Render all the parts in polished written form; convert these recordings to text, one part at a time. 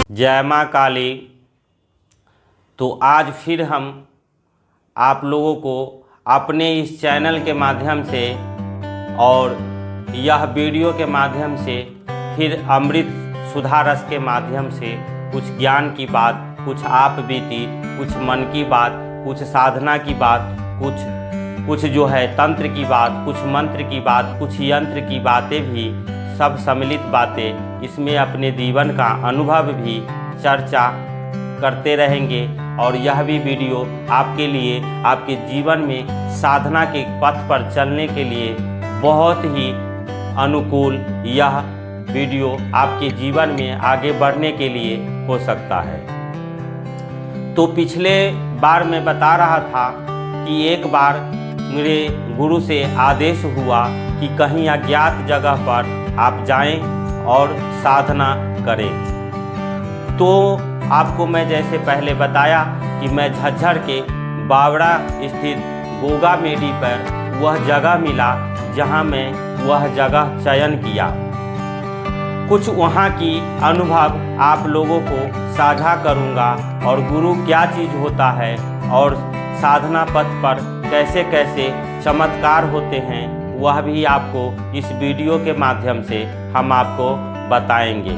जय माँ काली। तो आज फिर हम आप लोगों को अपने इस चैनल के माध्यम से और यह वीडियो के माध्यम से फिर अमृत सुधा रस के माध्यम से कुछ ज्ञान की बात, कुछ आप बीती, कुछ मन की बात, कुछ साधना की बात, कुछ जो है तंत्र की बात, कुछ मंत्र की बात, कुछ यंत्र की बातें भी, सब सम्मिलित बातें इसमें अपने जीवन का अनुभव भी चर्चा करते रहेंगे। और यह भी वीडियो आपके लिए, आपके जीवन में साधना के पथ पर चलने के लिए बहुत ही अनुकूल यह वीडियो आपके जीवन में आगे बढ़ने के लिए हो सकता है। तो पिछले बार मैं बता रहा था कि एक बार मेरे गुरु से आदेश हुआ कि कहीं अज्ञात जगह पर आप जाएं और साधना करें। तो आपको मैं जैसे पहले बताया कि मैं झज्जर के बावड़ा स्थित गोगा मेडी पर वह जगह मिला जहां मैं वह जगह चयन किया। कुछ वहां की अनुभव आप लोगों को साझा करूंगा और गुरु क्या चीज़ होता है और साधना पथ पर कैसे कैसे चमत्कार होते हैं वह भी आपको इस वीडियो के माध्यम से हम आपको बताएंगे।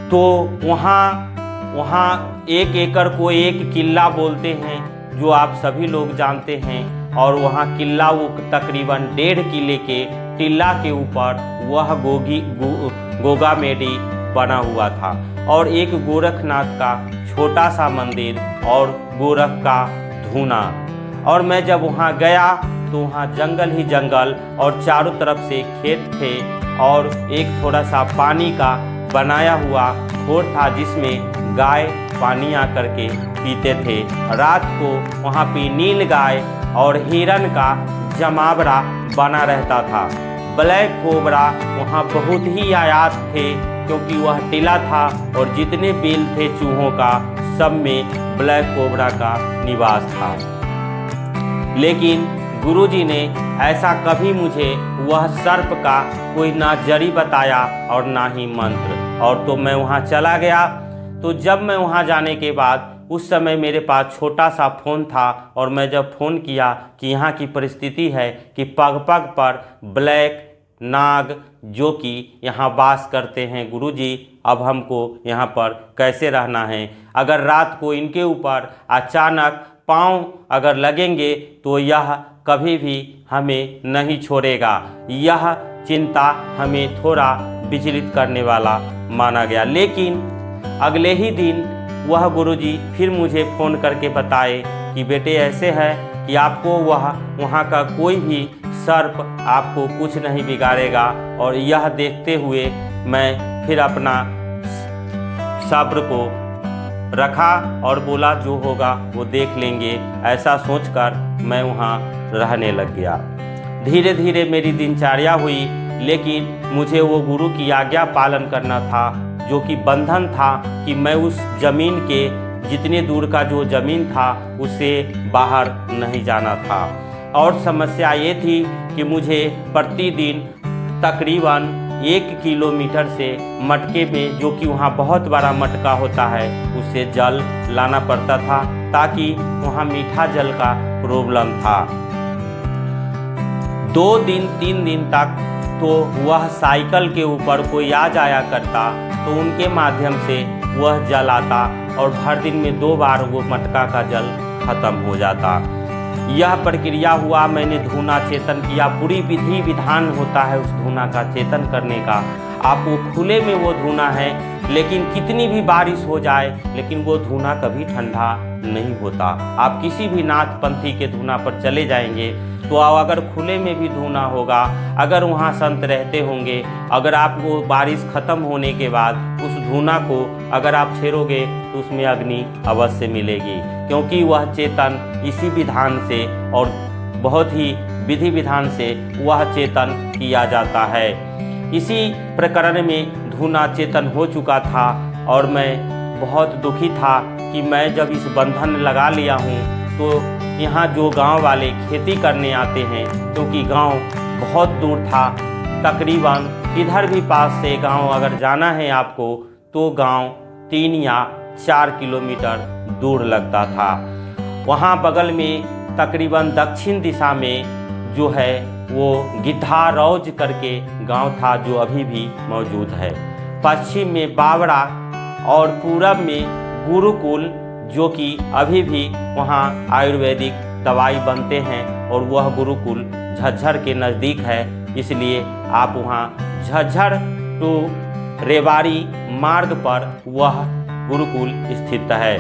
तो वहाँ 1 एकड़ को 1 किला बोलते हैं जो आप सभी लोग जानते हैं। और वहाँ किला वो तकरीबन 1.5 किले के टीला के ऊपर वह गोगा मेडी बना हुआ था और एक गोरखनाथ का छोटा सा मंदिर और गोरख का धूना। और मैं जब वहाँ गया तो वहाँ जंगल ही जंगल और चारों तरफ से खेत थे और एक थोड़ा सा पानी का बनाया हुआ खोर था जिसमें गाय पानी आकर के पीते थे। रात को वहाँ पे नील गाय और हिरन का जमावड़ा बना रहता था। ब्लैक कोबरा वहाँ बहुत ही आयात थे क्योंकि वह टीला था और जितने बिल थे चूहों का सब में ब्लैक कोबरा का निवास था। लेकिन गुरुजी ने ऐसा कभी मुझे वह सर्प का कोई ना जड़ी बताया और ना ही मंत्र। और तो मैं वहाँ चला गया। तो जब मैं वहाँ जाने के बाद उस समय मेरे पास छोटा सा फ़ोन था और मैं जब फ़ोन किया कि यहाँ की परिस्थिति है कि पग पग पर ब्लैक नाग जो कि यहाँ वास करते हैं, गुरुजी अब हमको यहाँ पर कैसे रहना है। अगर रात को इनके ऊपर अचानक पाँव अगर लगेंगे तो यह कभी भी हमें नहीं छोड़ेगा। यह चिंता हमें थोड़ा विचलित करने वाला माना गया। लेकिन अगले ही दिन वह गुरुजी फिर मुझे फ़ोन करके बताए कि बेटे ऐसे है कि आपको वहाँ का कोई भी सर्प आपको कुछ नहीं बिगाड़ेगा। और यह देखते हुए मैं फिर अपना सब्र को रखा और बोला जो होगा वो देख लेंगे। ऐसा सोचकर मैं वहाँ रहने लग गया। धीरे धीरे मेरी दिनचर्या हुई, लेकिन मुझे वो गुरु की आज्ञा पालन करना था जो कि बंधन था कि मैं उस ज़मीन के जितने दूर का जो ज़मीन था उससे बाहर नहीं जाना था। और समस्या ये थी कि मुझे प्रतिदिन तकरीबन 1 किलोमीटर से मटके में, जो कि वहाँ बहुत बड़ा मटका होता है, उससे जल लाना पड़ता था ताकि वहाँ मीठा जल का प्रॉब्लम था। 2 दिन 3 दिन तक तो वह साइकिल के ऊपर कोई आ जाया करता तो उनके माध्यम से वह जल आता और हर दिन में 2 बार वो मटका का जल खत्म हो जाता। यह प्रक्रिया हुआ, मैंने धूना चेतन किया। पूरी विधि विधान होता है उस धूना का चेतन करने का। आपको खुले में वो धूना है, लेकिन कितनी भी बारिश हो जाए लेकिन वो धूना कभी ठंडा नहीं होता। आप किसी भी नाथ पंथी के धूना पर चले जाएंगे तो अगर खुले में भी धूना होगा, अगर वहाँ संत रहते होंगे, अगर आप वो बारिश ख़त्म होने के बाद उस धूना को अगर आप छेड़ोगे तो उसमें अग्नि अवश्य मिलेगी, क्योंकि वह चेतन इसी विधान से और बहुत ही विधि विधान से वह चेतन किया जाता है। इसी प्रकरण में धूना चेतन हो चुका था और मैं बहुत दुखी था कि मैं जब इस बंधन लगा लिया हूँ तो यहाँ जो गांव वाले खेती करने आते हैं, क्योंकि गांव बहुत दूर था, तकरीबन इधर भी पास से गांव अगर जाना है आपको तो गांव 3 या 4 किलोमीटर दूर लगता था। वहाँ बगल में तकरीबन दक्षिण दिशा में जो है वो गिद्धारौज करके गांव था, जो अभी भी मौजूद है। पश्चिम में बावड़ा और पूरब में गुरुकुल, जो कि अभी भी वहाँ आयुर्वेदिक दवाई बनते हैं, और वह गुरुकुल झज्जर के नज़दीक है, इसलिए आप वहाँ झज्जर टू रेवाड़ी मार्ग पर वह गुरुकुल स्थित है।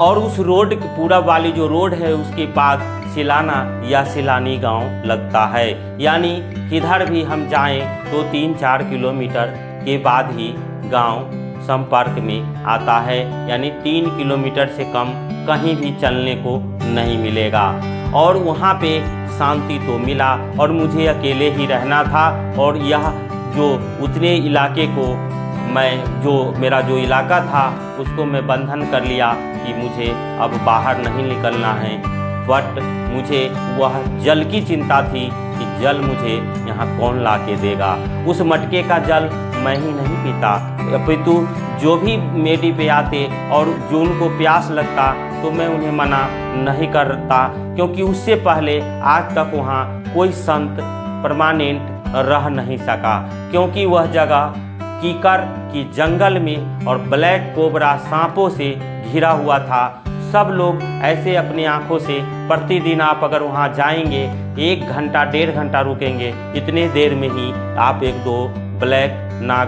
और उस रोड की पूरब वाली जो रोड है उसके बाद सिलाना या सिलानी गांव लगता है, यानी किधर भी हम जाएं तो 3-4 किलोमीटर के बाद ही गांव संपर्क में आता है, यानी 3 किलोमीटर से कम कहीं भी चलने को नहीं मिलेगा। और वहाँ पे शांति तो मिला, और मुझे अकेले ही रहना था, और यह जो उतने इलाके को मेरा जो इलाका था उसको मैं बंधन कर लिया कि मुझे अब बाहर नहीं निकलना है। बट मुझे वह जल की चिंता थी कि जल मुझे यहाँ कौन ला के देगा। उस मटके का जल मैं ही नहीं पीता, अपितु जो भी मेडी पे आते और जो उनको प्यास लगता तो मैं उन्हें मना नहीं करता, क्योंकि उससे पहले आज तक वहाँ कोई संत परमानेंट रह नहीं सका, क्योंकि वह जगह कीकर की जंगल में और ब्लैक कोबरा सांपों से घिरा हुआ था। सब लोग ऐसे अपनी आंखों से प्रतिदिन, आप अगर वहां जाएंगे 1 घंटा 1.5 घंटा रुकेंगे, इतने देर में ही आप 1-2 ब्लैक नाग